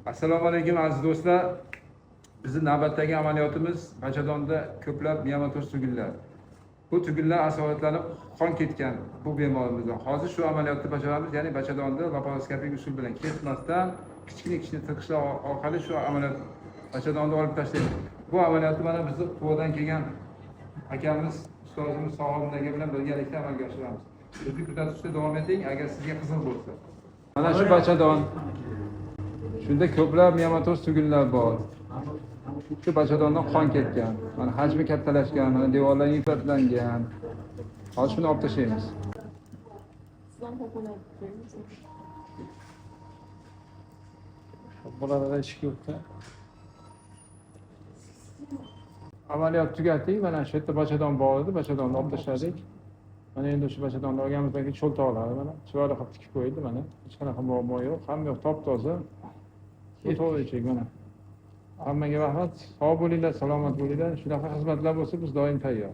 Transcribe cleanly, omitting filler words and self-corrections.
Assalomu alaykum aziz do'stlar. Bizning navbatdagi amaliyotimiz bachadonda ko'plab miyama-to'rs tugunlar. Bu tugunlar asoratlanib qon ketgan bu bemorimizda. Hozir shu amaliyotni bajaramiz, ya'ni bachadonda laparoskopik usul bilan kesmasdan kichkina tiqishlar orqali shu amaliyot bachadonni olib tashlaymiz. Bu amaliyotni mana bizni Quvadan kelgan akamiz, ustozimiz Sohibin aka bilan birgalikda amalga oshiramiz. Bizni kuzatishda davom eting agar sizga qiziq bo'lsa. Mana shu bachadon. Shunda ko'plab miyama-to'rs tugunlar bor. Shu bachadondan qon ketgan. Mana hajmi kattalashgan, mana devorlar inflatlangan. Hozir shuni olib tashlaymiz. Bularda ish yo'qda. Amaliyot tugatdik. Mana shu yerda bachadon bor edi, bachadonni olib tashladik. Mana endi shu bachadonni olganimizdagi cho'ltoqlari mana chiroyli qilib tikib qo'yildi mana. Hech qanaqa muammo yo'q, hamma yoq top-toza. To'g'ri mana. Hammaga rahmat. Sog' bo'linglar, salomat bo'linglar. Shunaqa xizmatlar bo'lsa biz doim tayyor.